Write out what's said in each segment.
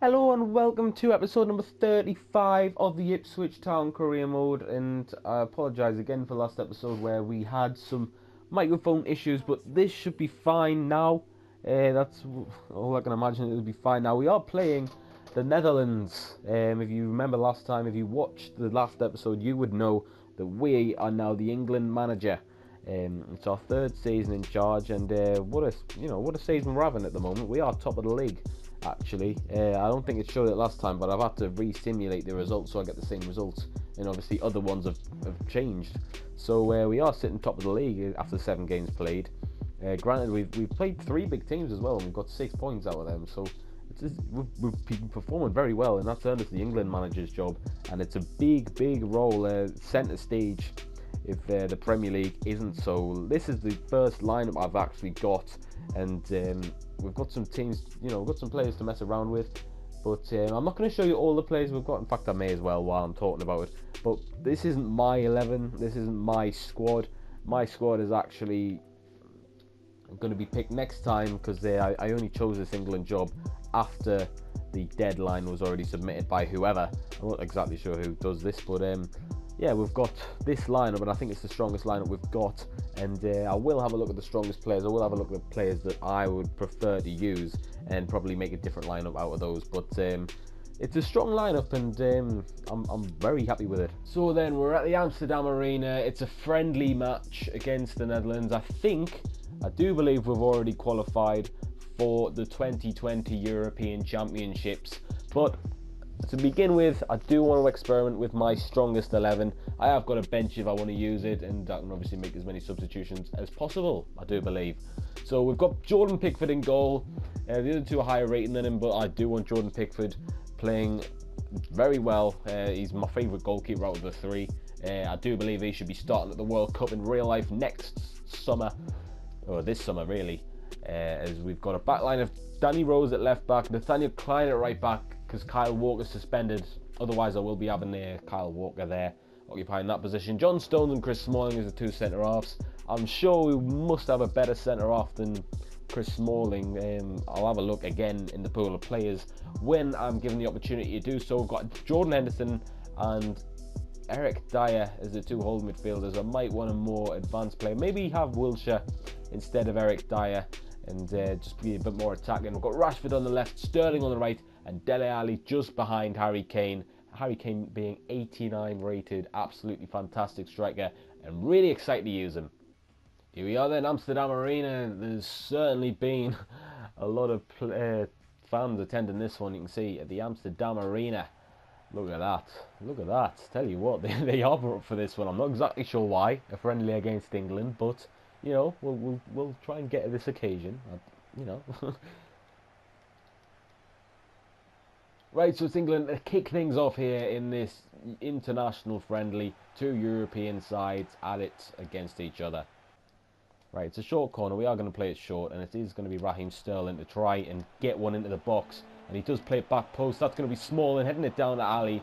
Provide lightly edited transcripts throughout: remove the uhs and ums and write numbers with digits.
Hello and welcome to episode number 35 of the Ipswich Town Career Mode, and I apologise again for last episode where we had some microphone issues, but this should be fine now. That's all I can imagine. It'll be fine now. We are playing the Netherlands. If you remember last time, if you watched the last episode, you would know that we are now the England manager. It's our third season in charge, and what a season we're having at the moment. We are top of the league. Actually, I don't think it showed it last time, but I've had to re-simulate the results so I get the same results, and obviously other ones have changed. So we are sitting top of the league after 7 games played. Granted, we've played 3 big teams as well, and we've got 6 points out of them, so we've been performing very well, and that's earned us the England manager's job, and it's a big role, centre stage if the Premier League isn't. So this is the first lineup I've actually got, and we've got some teams, we've got some players to mess around with, but I'm not going to show you all the players we've got. In fact, I may as well while I'm talking about it. But this isn't my 11, this isn't my squad. My squad is actually going to be picked next time, because I only chose this England job after the deadline was already submitted by whoever. I'm not exactly sure who does this, but yeah, we've got this lineup, and I think it's the strongest lineup we've got. And I will have a look at the strongest players. I will have a look at the players that I would prefer to use, and probably make a different lineup out of those. But it's a strong lineup, and I'm very happy with it. So then we're at the Amsterdam Arena. It's a friendly match against the Netherlands. I do believe we've already qualified for the 2020 European Championships, but to begin with, I do want to experiment with my strongest 11. I have got a bench if I want to use it, and I can obviously make as many substitutions as possible, I do believe. So we've got Jordan Pickford in goal. The other two are higher rating than him, but I do want Jordan Pickford playing very well. He's my favourite goalkeeper out of the 3. I do believe he should be starting at the World Cup in real life next summer, or this summer really, as we've got a backline of Danny Rose at left back, Nathaniel Klein at right back, because Kyle Walker's suspended. Otherwise, I will be having Kyle Walker there, occupying that position. John Stones and Chris Smalling as the 2 centre-halves. I'm sure we must have a better centre-half than Chris Smalling. I'll have a look again in the pool of players when I'm given the opportunity to do so. We've got Jordan Henderson and Eric Dyer as the 2 holding midfielders. I might want a more advanced player. Maybe have Wilshere instead of Eric Dyer, and just be a bit more attacking. We've got Rashford on the left, Sterling on the right, and Dele Alli just behind Harry Kane. Harry Kane being 89 rated, absolutely fantastic striker, and really excited to use him. Here we are then, Amsterdam Arena. There's certainly been a lot of fans attending this one. You can see at the Amsterdam Arena. Look at that. Look at that. Tell you what, they are up for this one. I'm not exactly sure why. A friendly against England, but we'll try and get to this occasion. Right, so it's England to kick things off here in this international friendly. 2 European sides at it against each other. Right, it's a short corner. We are going to play it short, and it is going to be Raheem Sterling to try and get one into the box. And he does play it back post. That's going to be Smalling heading it down to Ali.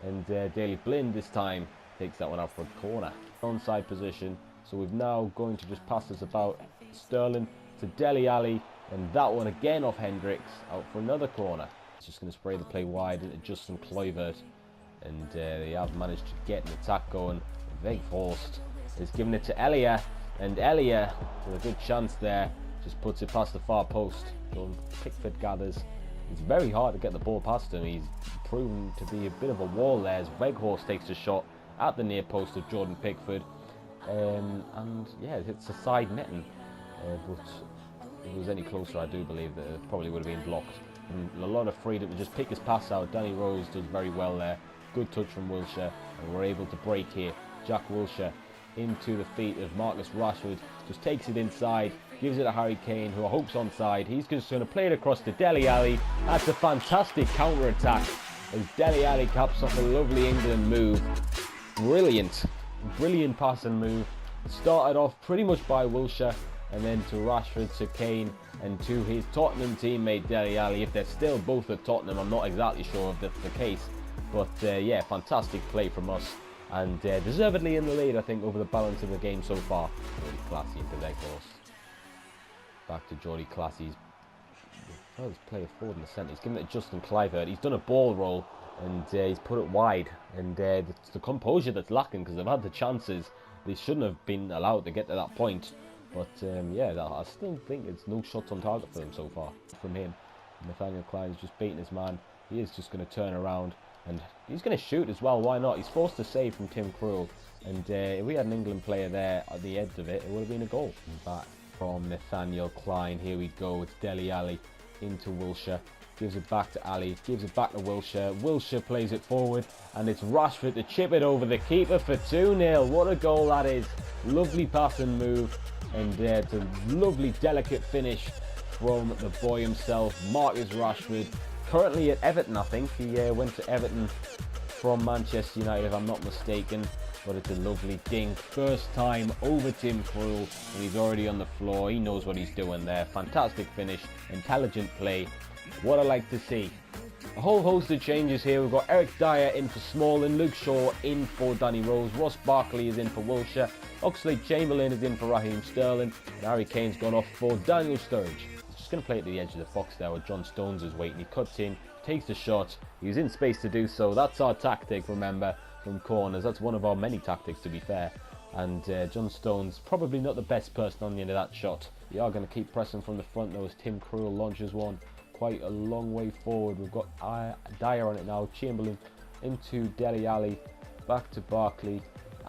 And Daley Blind this time takes that one out for a corner. Onside position. So we've now going to just pass this about. Sterling to Dele Alli. And that one again off Hendricks out for another corner. It's just going to spray the play wide into Justin Kluivert. And they have managed to get an attack going. Weghorst is giving it to Elia. And Elia, with a good chance there, just puts it past the far post. Jordan Pickford gathers. It's very hard to get the ball past him. He's proven to be a bit of a wall there as Weghorst takes a shot at the near post of Jordan Pickford. And yeah, it's a side netting. But if it was any closer, I do believe that it probably would have been blocked. And a lot of freedom to just pick his pass out. Danny Rose does very well there. Good touch from Wilshere. And we're able to break here. Jack Wilshere into the feet of Marcus Rashford, just takes it inside, gives it to Harry Kane, who I hope's onside. He's just going to play it across to Dele Alli. That's a fantastic counter-attack as Dele Alli caps off a lovely England move. Brilliant passing move. Started off pretty much by Wilshere, and then to Rashford, to Kane, and to his Tottenham teammate Dele Alli. If they're still both at Tottenham, I'm not exactly sure if that's the case. But yeah, fantastic play from us. And deservedly in the lead, I think, over the balance of the game so far. Jordy Classy into Weghorst. Back to Jordy Classy's Oh, he's playing forward in the centre. He's given it to Justin Clivert. He's done a ball roll and he's put it wide. And it's the composure that's lacking because they've had the chances. They shouldn't have been allowed to get to that point. But yeah, I still think it's no shots on target for them so far from him. Nathaniel Klein's just beating his man. He is just going to turn around and he's going to shoot as well. Why not? He's forced a save from Tim Krul. And if we had an England player there at the edge of it, it would have been a goal. Back from Nathaniel Klein. Here we go. It's Dele Alli into Wilshere. Gives it back to Ali. Gives it back to Wilshere. Wilshere plays it forward. And it's Rashford to chip it over the keeper for 2-0. What a goal that is. Lovely passing move. And it's a lovely, delicate finish from the boy himself, Marcus Rashford. Currently at Everton, I think. He went to Everton from Manchester United, if I'm not mistaken. But it's a lovely dink. First time over Tim Krul, and he's already on the floor. He knows what he's doing there. Fantastic finish, intelligent play. What I like to see. A whole host of changes here. We've got Eric Dyer in for Smalling, Luke Shaw in for Danny Rose, Ross Barkley is in for Wilshere, Oxlade-Chamberlain is in for Raheem Sterling, and Harry Kane's gone off for Daniel Sturridge. He's just going to play it to the edge of the box there where John Stones is waiting. He cuts in, takes the shot. He's in space to do so. That's our tactic, remember, from corners. That's one of our many tactics, to be fair. And John Stones probably not the best person on the end of that shot. We are going to keep pressing from the front though as Tim Krul launches one quite a long way forward. We've got Dyer on it now. Chamberlain into Dele Alli. Back to Barkley.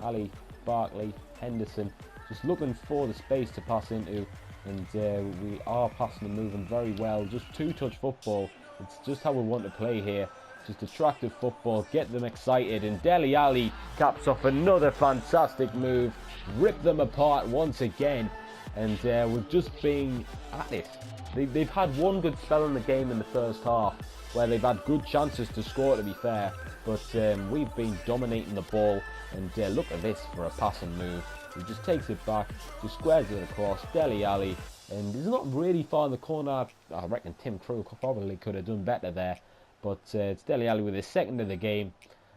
Ali, Barkley, Henderson. Just looking for the space to pass into. And we are passing and moving very well. Just two-touch football. It's just how we want to play here. Just attractive football, get them excited, and Dele Alli caps off another fantastic move, rip them apart once again, and we've just been at it. They've had one good spell in the game in the first half, where they've had good chances to score, to be fair, but we've been dominating the ball, and look at this for a passing move. He just takes it back, just squares it across, Dele Alli, and he's not really far in the corner. I reckon Tim Krul probably could have done better there. But it's Dele Alli with his second of the game,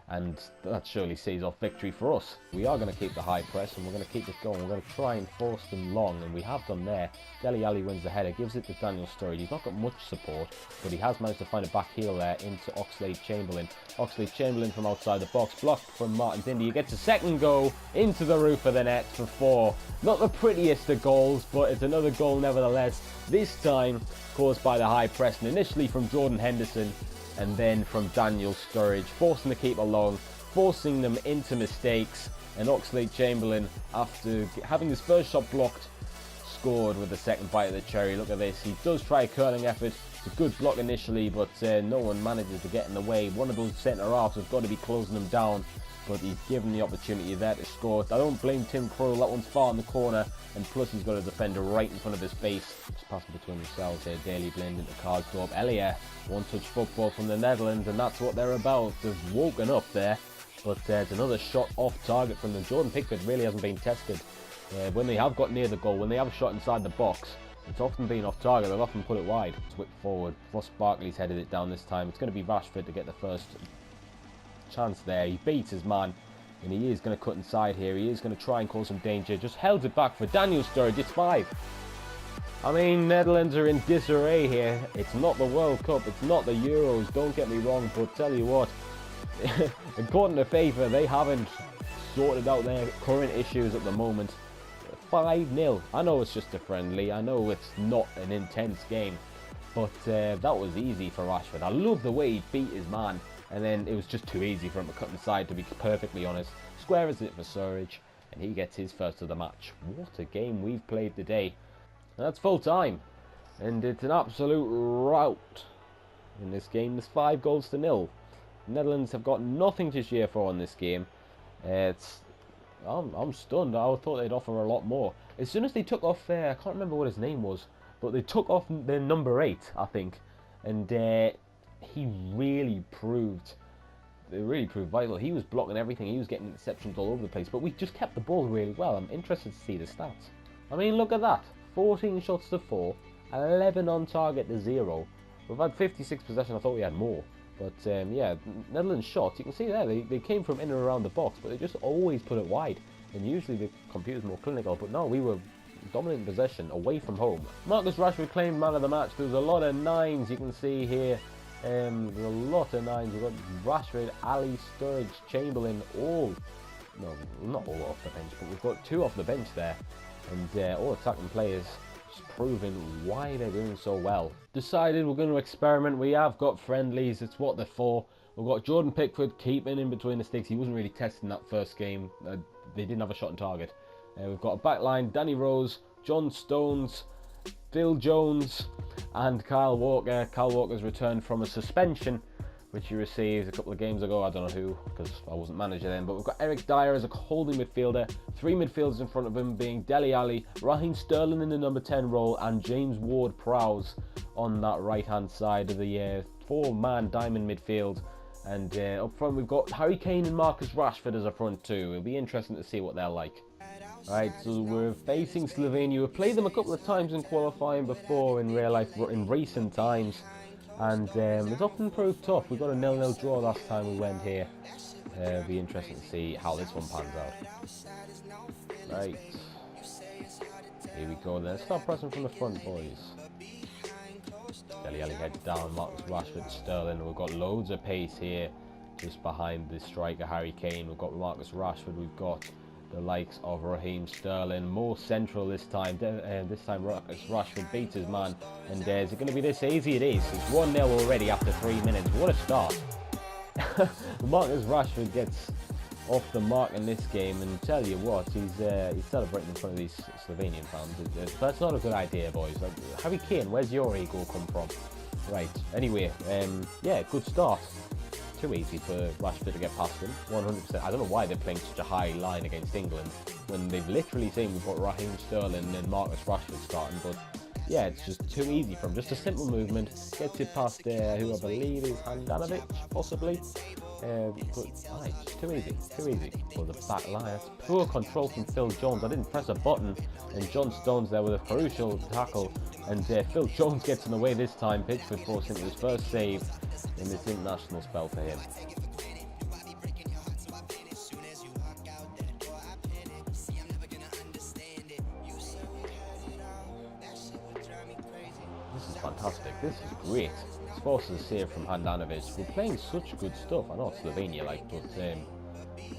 and that surely sees off victory for us. We are going to keep the high press, and we're going to keep it going. We're going to try and force them long, and we have done there. Dele Alli wins the header, gives it to Daniel Sturridge. He's not got much support, but he has managed to find a back heel there into Oxlade-Chamberlain. Oxlade-Chamberlain from outside the box, blocked from Martin Dindy. He gets a second goal into the roof of the net for 4. Not the prettiest of goals, but it's another goal nevertheless. This time caused by the high press, and initially from Jordan Henderson, and then from Daniel Sturridge, forcing the keeper long, forcing them into mistakes, and Oxlade-Chamberlain, after having his first shot blocked, scored with the second bite of the cherry. Look at this, he does try a curling effort. It's a good block initially, but no one manages to get in the way. One of those centre-halves has got to be closing them down, but he's given the opportunity there to score. I don't blame Tim Krul, that one's far in the corner, and plus he's got a defender right in front of his face. Just passing between themselves here, Daly Blind into Karsdorp. Elia, one-touch football from the Netherlands, and that's what they're about. They've woken up there, but it's another shot off target from them. Jordan Pickford really hasn't been tested. When they have got near the goal, when they have a shot inside the box, it's often been off target. They've often put it wide. It's whipped forward. Ross Barkley's headed it down this time. It's going to be Rashford to get the first chance there. He beats his man, and he is going to cut inside here. He is going to try and cause some danger. Just held it back for Daniel Sturridge. It's 5. I mean, Netherlands are in disarray here. It's not the World Cup. It's not the Euros. Don't get me wrong, but tell you what, according to FIFA, they haven't sorted out their current issues at the moment. 5-0. I know it's just a friendly. I know it's not an intense game, but that was easy for Rashford. I love the way he beat his man, and then it was just too easy for him to cut inside, to be perfectly honest. Squares it for Sturridge, and he gets his first of the match. What a game we've played today. And that's full time, and it's an absolute rout in this game. There's 5 goals to 0. The Netherlands have got nothing to cheer for in this game. I'm stunned. I thought they'd offer a lot more. As soon as they took off, I can't remember what his name was, but they took off their number 8, I think, and he really proved vital. He was blocking everything. He was getting interceptions all over the place, but we just kept the ball really well. I'm interested to see the stats. I mean, look at that. 14 shots to 4, 11 on target to 0. We've had 56 possession. I thought we had more. But yeah, Netherlands shots, you can see there, they came from in and around the box, but they just always put it wide. And usually the computer's more clinical, but no, we were dominant possession away from home. Marcus Rashford claimed man of the match. There's a lot of 9s you can see here. There's a lot of 9s. We've got Rashford, Ali, Sturridge, Chamberlain, all, no, not all off the bench, but we've got 2 off the bench there. And all attacking players just proving why they're doing so well. Decided we're going to experiment. We have got friendlies. It's what they're for. We've got Jordan Pickford keeping in between the sticks. He wasn't really testing that first game. They didn't have a shot on target. We've got a back line, Danny Rose, John Stones, Phil Jones and Kyle Walker. Kyle Walker's returned from a suspension which he received a couple of games ago. I don't know who, because I wasn't manager then. But we've got Eric Dyer as a holding midfielder. 3 midfielders in front of him being Dele Alli, Raheem Sterling in the number 10 role, and James Ward-Prowse on that right-hand side of the 4-man diamond midfield. And up front we've got Harry Kane and Marcus Rashford as a front two. It'll be interesting to see what they're like. Right, so we're facing Slovenia. We've played them a couple of times in qualifying before in real life, in recent times. And it's often proved tough. We got a 0-0 draw last time we went here. It'll be interesting to see how this one pans out. Right, here we go then. Start pressing from the front, boys. Dele Alli heads down, Marcus Rashford, Sterling. We've got loads of pace here, just behind the striker Harry Kane. We've got Marcus Rashford. We've got the likes of Raheem Sterling, more central this time. This time Marcus Rashford beats his man. And is it going to be this easy? It is. It's 1-0 already after 3 minutes. What a start. Marcus Rashford gets off the mark in this game, and tell you what, he's celebrating in front of these Slovenian fans. That's not a good idea, boys. Harry Kane, where's your ego come from? Right, anyway, yeah, good start. Too easy for Rashford to get past him, 100%. I don't know why they're playing such a high line against England when they've literally seen we've got Raheem Sterling and Marcus Rashford starting, but yeah, it's just too easy for him. Just a simple movement, gets it past who I believe is Handanovic, possibly. But it's too easy for the back line. That's poor control from Phil Jones. I didn't press a button, and John Stones there with a crucial tackle, and Phil Jones gets in the way this time. Pickford forcing his first save in this international spell for him. This is fantastic. This is great. It's forced a save from Handanovic. We're playing such good stuff. I know it's Slovenia, but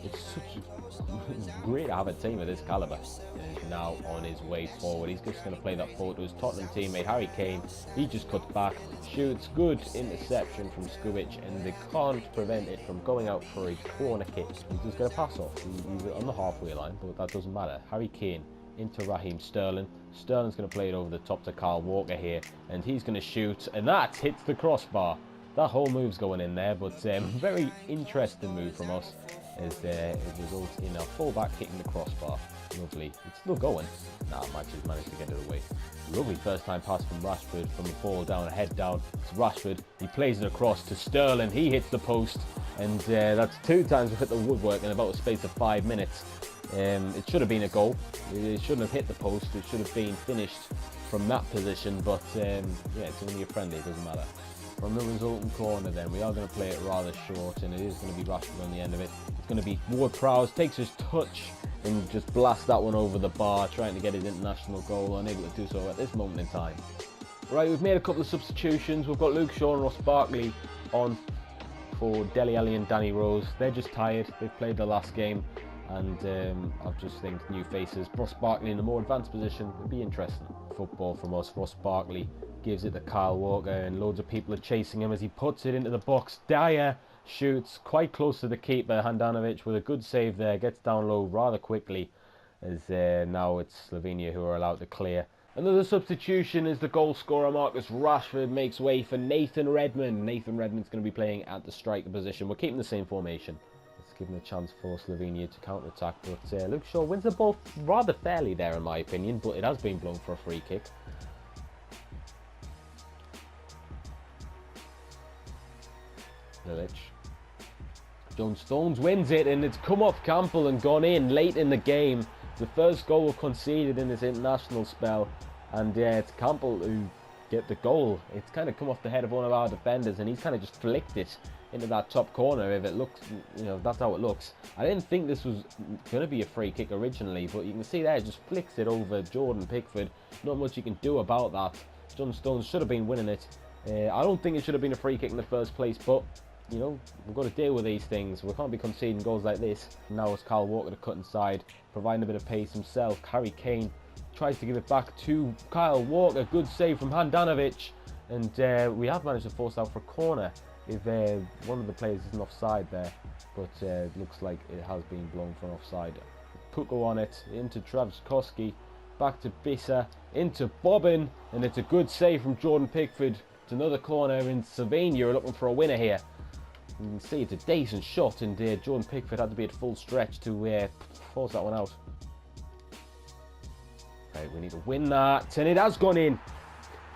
it's great to have a team of this calibre. And he's now on his way forward. He's just going to play that forward to his Tottenham teammate Harry Kane. He just cuts back, shoots, good interception from Skubic, and they can't prevent it from going out for a corner kick. He's just going to pass off. He's on the halfway line, but that doesn't matter. Harry Kane into Raheem Sterling. Sterling's going to play it over the top to Kyle Walker here, and he's going to shoot, and that hits the crossbar. That whole move's going in there, but very interesting move from us as it results in a fullback hitting the crossbar. Lovely. It's still going. Nah, Matches managed to get it away. Lovely first time pass from Rashford, from the ball down, a head down. It's Rashford. He plays it across to Sterling. He hits the post, and that's 2 times we've hit the woodwork in about a space of 5 minutes. It should have been a goal. It shouldn't have hit the post. It should have been finished from that position, but yeah, it's only a friendly, it doesn't matter. From the resulting corner then, we are going to play it rather short, and it is going to be Rashford on the end of it. It's going to be Ward-Prowse, takes his touch and just blasts that one over the bar, trying to get his international goal, unable to do so at this moment in time. Right, we've made a couple of substitutions. We've got Luke Shaw and Ross Barkley on for Dele Alli and Danny Rose. They're just tired. They've played the last game, and I just think new faces. Ross Barkley in a more advanced position would be interesting. Football from us. Ross Barkley gives it to Kyle Walker, and loads of people are chasing him as he puts it into the box. Dyer shoots quite close to the keeper, Handanovic, with a good save there. Gets down low rather quickly, as now it's Slovenia who are allowed to clear. Another substitution is the goal scorer Marcus Rashford makes way for Nathan Redmond. Nathan Redmond's going to be playing at the striker position. We're keeping the same formation. It's given a chance for Slovenia to counter-attack, but Luke Shaw wins the ball rather fairly there in my opinion, but it has been blown for a free kick. Lilic. John Stones wins it, and it's come off Campbell and gone in late in the game. The first goal conceded in this international spell, and yeah, it's Campbell who get the goal. It's kind of come off the head of one of our defenders, and he's kind of just flicked it into that top corner if it looks, you know, that's how it looks. I didn't think this was going to be a free kick originally, but you can see there, it just flicks it over Jordan Pickford. Not much you can do about that. John Stones should have been winning it. I don't think it should have been a free kick in the first place, but, you know, we've got to deal with these things. We can't be conceding goals like this. Now it's Kyle Walker to cut inside, providing a bit of pace himself. Harry Kane tries to give it back to Kyle Walker. Good save from Handanovic. And we have managed to force out for a corner if one of the players isn't offside there. But it looks like it has been blown for an offside. Puko on it, into Travskovski, back to Bissa, into Bobbin. And it's a good save from Jordan Pickford. It's another corner in Slovenia. We're looking for a winner here. You can see it's a decent shot, and Jordan Pickford had to be at full stretch to force that one out. Right, we need to win that, and it has gone in.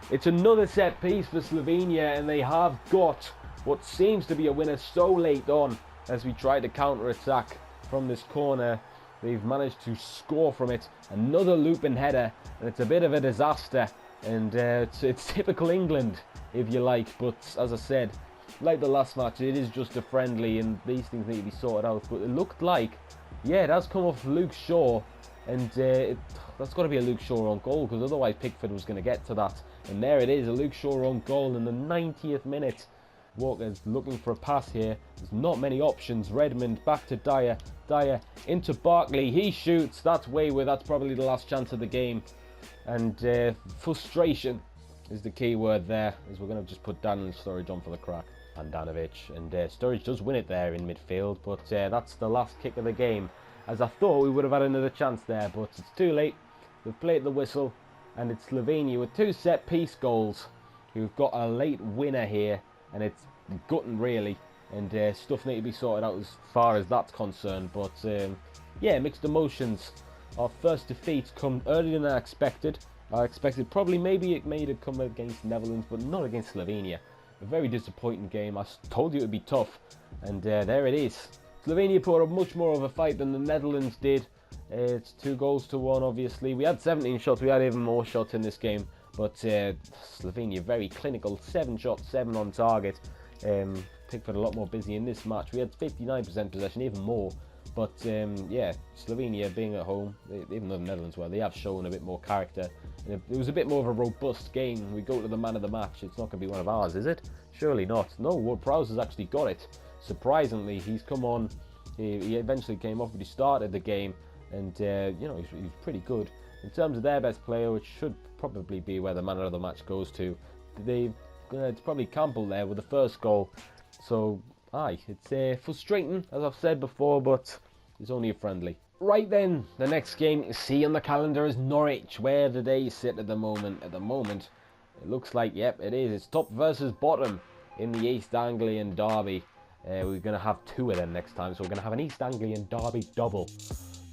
It's another set piece for Slovenia, and they have got what seems to be a winner so late on as we try to counter-attack from this corner. They've managed to score from it. Another looping header, and it's a bit of a disaster. And it's typical England, if you like. But as I said, like the last match, it is just a friendly, and these things need to be sorted out. But it looked like, yeah, it has come off Luke Shaw, and that's got to be a Luke Shaw on goal, because otherwise Pickford was going to get to that. And there it is, a Luke Shaw on goal in the 90th minute. Walker's looking for a pass here. There's not many options. Redmond back to Dyer. Dyer into Barkley. He shoots. That's wayward. That's probably the last chance of the game. And frustration is the key word there, as we're going to just put Daniel Sturridge on for the crack. Handanovic. And Sturridge does win it there in midfield. But that's the last kick of the game. As I thought we would have had another chance there, but it's too late. We've played the whistle. And it's Slovenia with 2 set-piece goals. We've got a late winner here, and it's gutting really. And stuff need to be sorted out as far as that's concerned. But yeah, mixed emotions. Our first defeat come earlier than I expected. I expected probably maybe it may have come against Netherlands, but not against Slovenia. A very disappointing game. I told you it would be tough, and there it is. Slovenia put up much more of a fight than the Netherlands did. It's 2-1, obviously. We had 17 shots. We had even more shots in this game. But Slovenia, very clinical. 7 shots, 7 on target. Pickford a lot more busy in this match. We had 59% possession, even more. But yeah, Slovenia being at home, even though the Netherlands were, they have shown a bit more character. And it was a bit more of a robust game. We go to the man of the match. It's not going to be one of ours, is it? Surely not. No, Ward-Prowse has actually got it. Surprisingly, he's come on. He eventually came off, but he started the game. And, you know, he's pretty good. In terms of their best player, which should probably be where the man of the match goes to, it's probably Campbell there with the first goal. So, aye, it's frustrating, as I've said before, but it's only a friendly. Right then, the next game you see on the calendar is Norwich. Where do they sit at the moment? At the moment, it looks like, yep, it is. It's top versus bottom in the East Anglian derby. We're going to have 2 of them next time, so we're going to have an East Anglian derby double.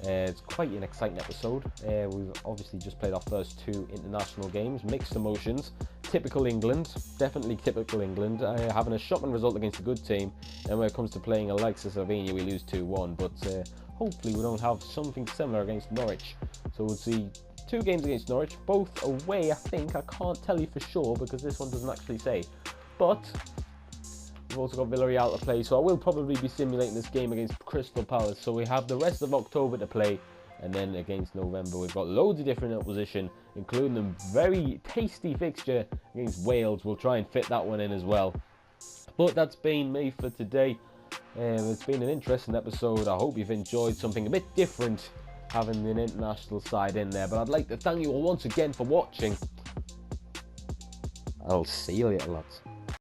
It's quite an exciting episode. We've obviously just played our first 2 international games. Mixed emotions. Typical England. Definitely typical England. Having a shocking result against a good team. And when it comes to playing a like Slovenia, we lose 2-1. But hopefully we don't have something similar against Norwich. So we'll see 2 games against Norwich. Both away, I think. I can't tell you for sure because this one doesn't actually say. But we've also got Villarreal to play, so I will probably be simulating this game against Crystal Palace. So we have the rest of October to play, and then against November we've got loads of different opposition, including a very tasty fixture against Wales. We'll try and fit that one in as well. But that's been me for today. It's been an interesting episode. I hope you've enjoyed something a bit different, having an international side in there. But I'd like to thank you all once again for watching. I'll see you later, lads.